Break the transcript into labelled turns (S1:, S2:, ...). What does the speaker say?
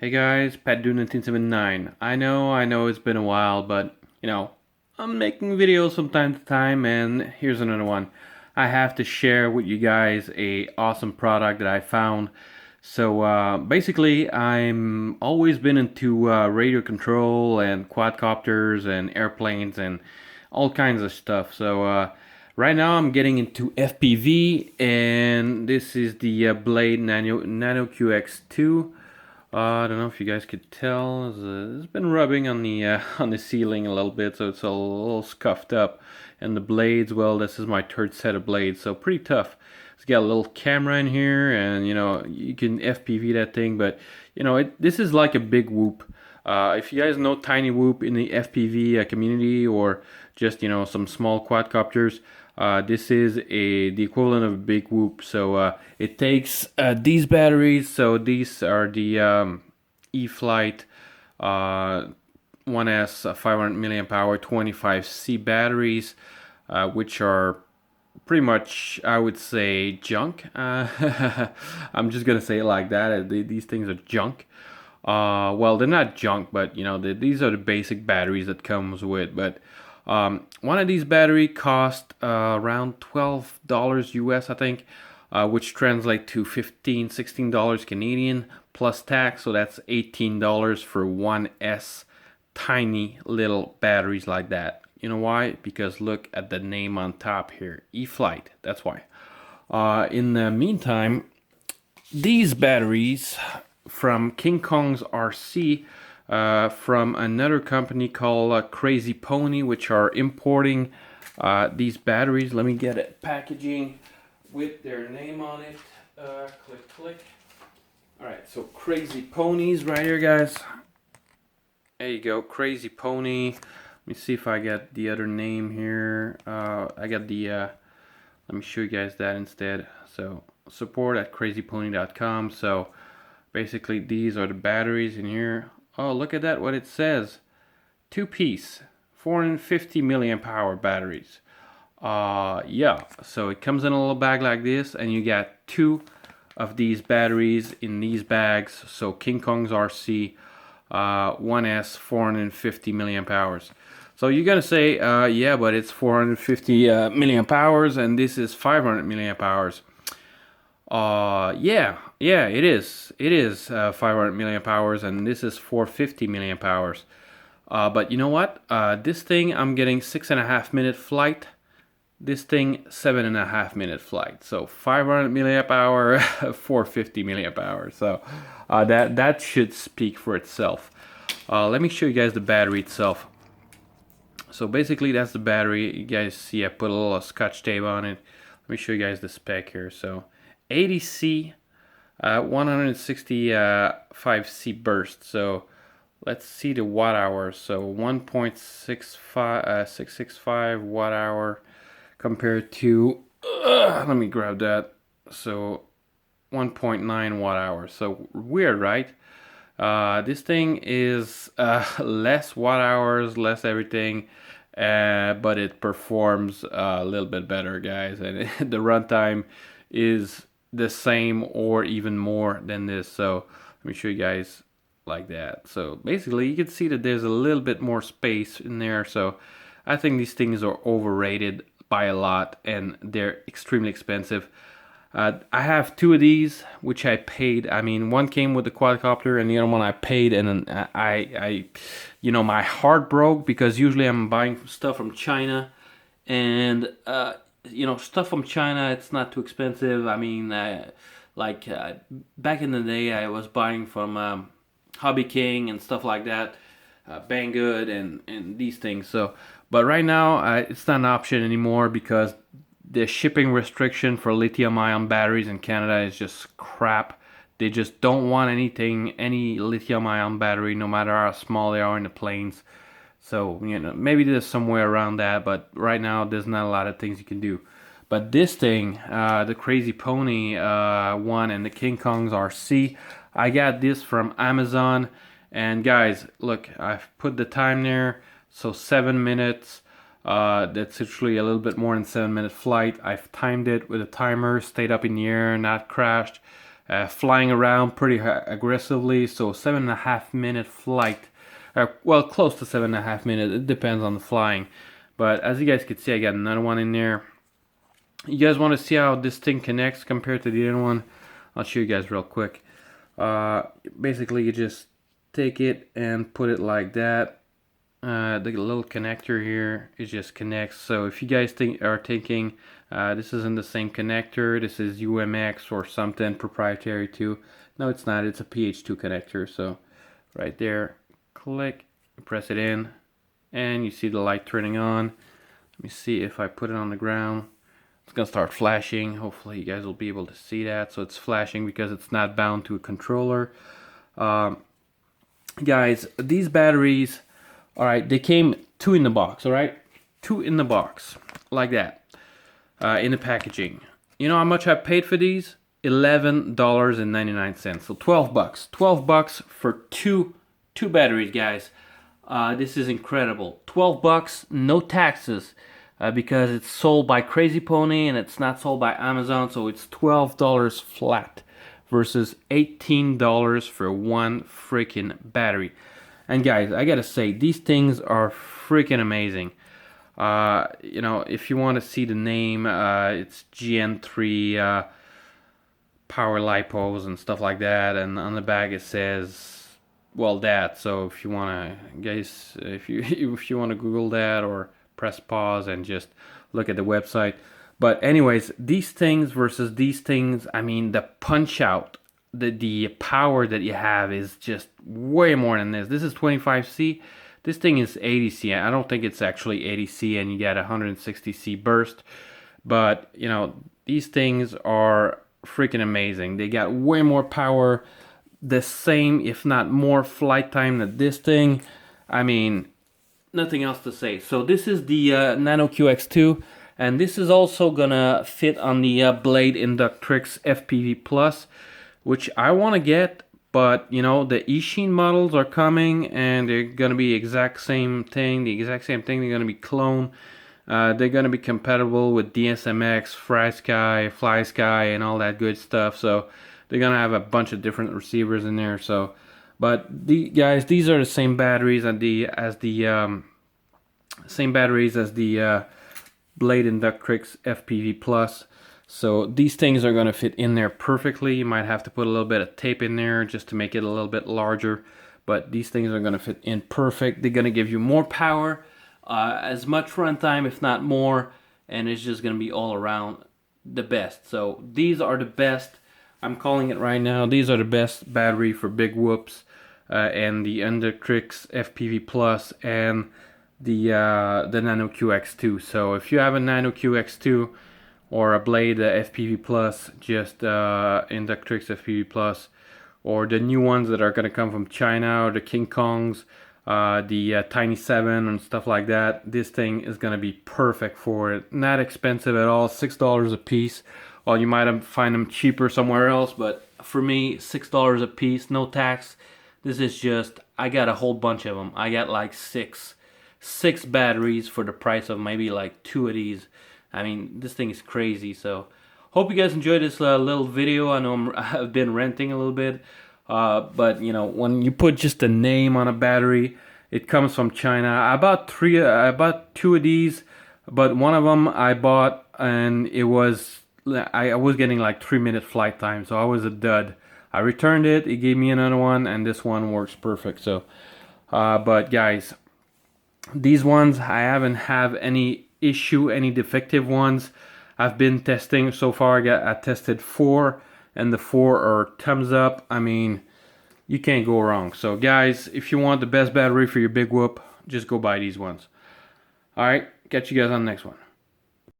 S1: Hey guys, Pat Dune 1979. I know it's been a while, but I'm making videos from time to time, and here's another one. I have to share with you guys a awesome product that I found. So basically, I'm always been into radio control and quadcopters and airplanes and all kinds of stuff. So right now I'm getting into FPV, and this is the Blade Nano QX2. I don't know if you guys could tell. It's been rubbing on the on the ceiling a little bit, so it's a little scuffed up. And the blades, well, this is my third set of blades, so pretty tough. It's got a little camera in here, and you can FPV that thing, but this is like a big whoop. If you guys know tiny whoop in the FPV community, or just some small quadcopters, this is the equivalent of a big whoop. So it takes these batteries. So these are the E-Flight 1S 500 milliamp hour 25C batteries, which are pretty much, I would say, junk. I'm just gonna say it like that. These things are junk. Well, they're not junk, but these are the basic batteries that comes with. But one of these battery cost around $12 US, I think, which translate to $15-16 Canadian plus tax. So that's $18 for 1S tiny little batteries like that. You know why? Because look at the name on top here, E-Flight. That's why. In the meantime, these batteries from KingKong's RC, from another company called Crazy Pony, which are importing these batteries. Let me get it packaging with their name on it. Click, click. All right, so Crazy Ponies right here, guys. There you go, Crazy Pony. Let me see if I get the other name here. I got the, let me show you guys that instead. So support at crazypony.com. So basically these are the batteries in here. Oh, look at that, what it says. 2-piece, 450 milliamp hour batteries. Yeah, so it comes in a little bag like this, and you get 2 of these batteries in these bags. So KingKong's RC 1S 450 milliamp hours. So you're gonna say, yeah, but it's 450 milliamp hours, and this is 500 milliamp hours. Yeah, it is. It is 500 milliamp hours, and this is 450 milliamp hours. But you know what? This thing, I'm getting 6.5 minute flight. This thing, 7.5 minute flight. So 500 milliamp hour, 450 milliamp hour. So that should speak for itself. Let me show you guys the battery itself. So basically, that's the battery. You guys see, I put a little scotch tape on it. Let me show you guys the spec here. So 80C, 165C burst. So let's see the watt hour. So 1.665 watt hour compared to, let me grab that. So 1.9 watt hour. So weird, right? This thing is less watt hours, less everything, but it performs a little bit better, guys. And the runtime is the same or even more than this. So let me show you guys like that. So basically, you can see that there's a little bit more space in there. So I think these things are overrated by a lot, and they're extremely expensive. I have 2 of these, which I paid. I mean, one came with the quadcopter, and the other one I paid. And then my heart broke, because usually I'm buying stuff from China, and stuff from China, it's not too expensive. I mean, back in the day, I was buying from Hobby King and stuff like that, Banggood and these things. So, but right now, it's not an option anymore, because the shipping restriction for lithium-ion batteries in Canada is just crap. They just don't want any lithium-ion battery, no matter how small they are in the planes. So, maybe there's some way around that, but right now there's not a lot of things you can do. But this thing, the Crazy Pony one and the KingKong's RC, I got this from Amazon. And guys, look, I've put the time there, so 7 minutes. That's actually a little bit more than 7 minute flight. I've timed it with a timer, stayed up in the air, not crashed. flying around pretty aggressively. So 7.5 minute flight, well, close to 7.5 minutes. It depends on the flying, but as you guys can see, I got another one in there. You guys want to see how this thing connects compared to the other one? I'll show you guys real quick. Basically, you just take it and put it like that. The little connector here, it just connects. So if you guys are thinking this isn't the same connector, this is UMX or something proprietary too. No, it's not. It's a PH2 connector. So right there, click, press it in, and you see the light turning on. Let me see if I put it on the ground. It's gonna start flashing. Hopefully you guys will be able to see that. So it's flashing because it's not bound to a controller. Guys, these batteries, all right, they came 2 in the box, all right? 2 in the box, like that, in the packaging. You know how much I paid for these? $11.99, so 12 bucks. 12 bucks for two batteries, guys. This is incredible. 12 bucks, no taxes. Because it's sold by Crazy Pony and it's not sold by Amazon, so it's $12 flat versus $18 for one freaking battery. And guys, I gotta say, these things are freaking amazing. You know, if you want to see the name, it's GN3 power lipos and stuff like that, and on the back it says, well, that. So if you wanna, guys, if you wanna Google that or press pause and just look at the website. But anyways, these things versus these things, I mean, the punch out, the power that you have is just way more than this. This is 25C. This thing is 80C. I don't think it's actually 80C, and you get 160C burst. But, you know, these things are freaking amazing. They got way more power, the same, if not more flight time than this thing. I mean, nothing else to say. So this is the Nano QX2, and this is also gonna fit on the Blade Inductrix FPV Plus, which I want to get, but you know, the Ishin models are coming and they're gonna be the exact same thing. They're gonna be clone. They're gonna be compatible with DSMX, FlySky, and all that good stuff. So they're gonna have a bunch of different receivers in there. So, but guys, these are the same batteries as the Blade Inductrix FPV Plus. So these things are gonna fit in there perfectly. You might have to put a little bit of tape in there just to make it a little bit larger, but these things are gonna fit in perfect. They're gonna give you more power, as much runtime, if not more, and it's just gonna be all around the best. So these are the best. I'm calling it right now. These are the best battery for big whoops, and the Inductrix FPV Plus and the Nano QX2. So if you have a Nano QX2 or a Blade FPV Plus, just Inductrix FPV Plus, or the new ones that are gonna come from China, or the KingKongs, the Tiny 7 and stuff like that, this thing is gonna be perfect for it. Not expensive at all, $6 a piece. Well, you might find them cheaper somewhere else, but for me, $6 a piece, no tax. This is just, I got a whole bunch of them. I got like six batteries for the price of maybe like 2 of these. I mean, this thing is crazy. So hope you guys enjoyed this little video. I know I've been ranting a little bit, but you know, when you put just a name on a battery, it comes from China. I bought 2 of these, but one of them I bought and it was, I was getting like 3-minute flight time, so I was a dud. I returned it, it gave me another one, and this one works perfect. So but guys, these ones I haven't have any issue, any defective ones. I've been testing so far. I tested 4, and the 4 are thumbs up. I mean, you can't go wrong. So guys, if you want the best battery for your big whoop, just go buy these ones. All right, catch you guys on the next one.